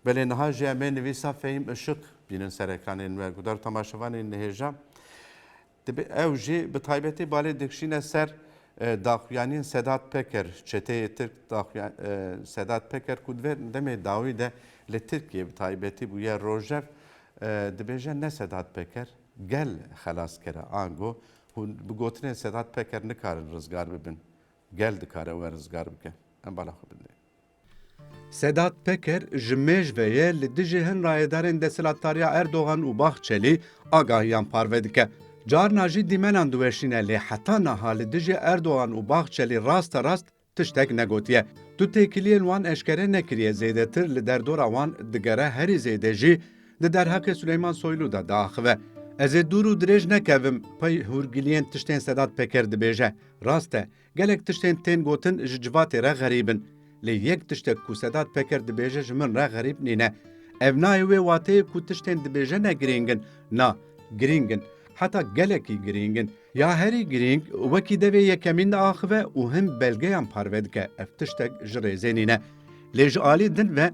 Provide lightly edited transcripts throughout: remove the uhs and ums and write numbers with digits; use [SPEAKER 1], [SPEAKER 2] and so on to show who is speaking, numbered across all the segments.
[SPEAKER 1] بله نها جامعه نویسا فهم اشق بینن سرکانین و گدار تماشاوانین نهجام دب او جی به تایبتی بالی دکشین سر داخویانین سداد پکر چته ترک داخویان سداد پکر کودور دم داوی ده لترکیه به تایبتی بویا روجف دبیجه نه سداد پکر گل خلاص کرده آنگو بگوتنه سداد پکر نکارن رزگار ببین گل دکاره و رزگار بکن ام بالا خوب بده
[SPEAKER 2] Sedat Peker ji mêjveyê li dijî hin rayedarên desthilatdariya Erdogan û Baxçelî agahiyan parve dike. Carna jî dîmenan diweşîne lê heta niha li dijî Erdogan û Baxçelî rasta rast tiştek negotiye. Du têkiliyên wan eşkere nekiriye zêdetir li derdora wan digere herî zêde jî di derheqê Süleyman Soylu da daxive. Ez ê dûr û dirêj nekevim pey hûrgiliyên tiştên Sedat Peker dibêje. Rast e, gelek tiştên tên gotin ji civatê re xerîbin. Lê yek tiştek ku Sedat Peker dibêje ji min re xerîb nîne. Ev nayê wê wateyê ku tiştên dibêje ne girîngin. Na, girîngin. Heta gelekî girîngin. Ya herî girîng, wekî devê yekemîn de axive û him belgeyan parve dike. Ev tiştek ji rêzê nîne. Lê ji alî din ve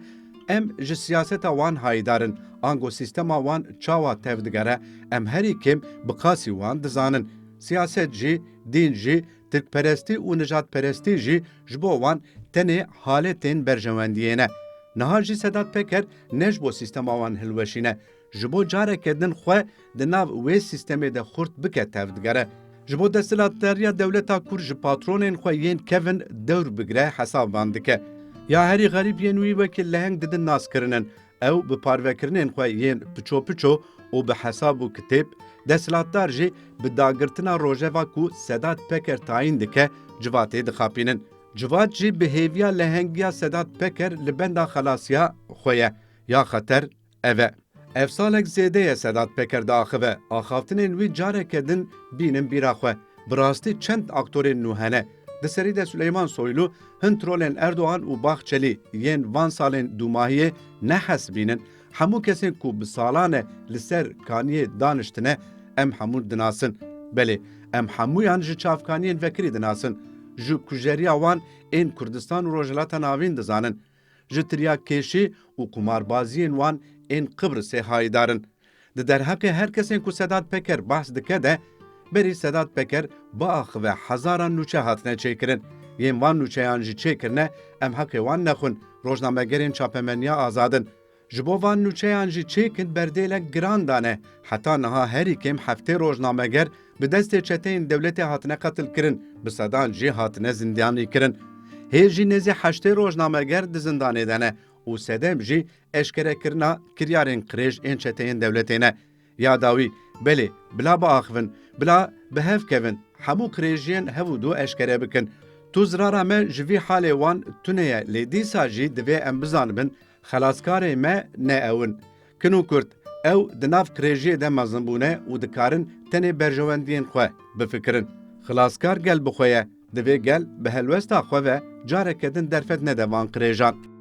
[SPEAKER 2] em ji siyaseta wan haydarin. Ango sîstema wan çawa tev digere. Em herî kêm bi qasî wan dizanin. Siyaset jî, dîn jî, Tirkperestî û nijadperestî jî ji bo wan tenê haletên berjewendiyê ne. Niha jî Sedat Peker ne ji bo sîstema wan hilweşîne. Ji bo careke din xwe di nav wê sîstemê de xurt bike tev digere. Ji bo desthilatdariya dewleta Kur ji patronên xwe yên kevin dewr bigire hesaban dike. Ya herî xerîbiyên wî wekî leheng didin naskirinin. Ew bi parvekirinên xwe yên piço piço û bi hesab û kitêb desthilatdar jî bi dagirtina rojeva ku Sedat Peker tayin dike civatê dixapînin. Civat jî bi hêviya lehengiya Sedat Peker li benda xelasiya xwe ye. Ya xeter ev e. Ev salek zêde ye Sedat Peker diaxive. Axaftinên wî careke din bînin bîra xwe. Bi rastî çend aktorên nû hene. Di serî de Süleyman Soylu hin trolên Erdogan û Baxçelî yên van salên dûmahiyê nehes bînin. Hemû kesên ku bi salan e li ser kaniyê daniştine em hemû dinasin. Belê, em hemûyan ji çavkaniyên vekirî dinasin. Ji kujeriya wan ên Kurdistan û Rojhilata Navîn dizanin. Ji tiryakêşî û kumarbaziyên wan ên Qibrısê haydarin. Di derheqê her kesên ku Sedat Peker behs dike de berî Sedat Peker biaxive hezaran nûçe hatine çêkirin. Yên van nûçeyan jî çêkirine em heqê wan nexwin, rojnamegerên çapemeniya azadin. Ji bo van nûçeyan jî çêkin berdêlek giran dane. Heta niha herî kêm heftê rojnameger bi destê çeteyên dewletê hatine qetil kirin, bi sedan jî hatine zindanî kirin. Hê jî nêzî heştê rojnameger di zindanê de ne û sedem jî eşkerekirina kiryarên qirêj ên çeteyên dewletê ne. Ya dawî, belê, bila biaxivin, bila bi hev kevin, hemû qirêjiyên hev û du eşkere bikin. Tu zirara me ji vî halê wan tune ye, lê dîsa jî divê em bizanibin xelaskarê me ne ewin. Kin û Kurd, ew di nav qirêjiyê de mezin bûne û dikarin tenê berjewendiyên xwe bifikirin. Xilaskar gel bi xwe ye, divê gel bi helwesta xwe ve careke din derfet nede van qirêjan.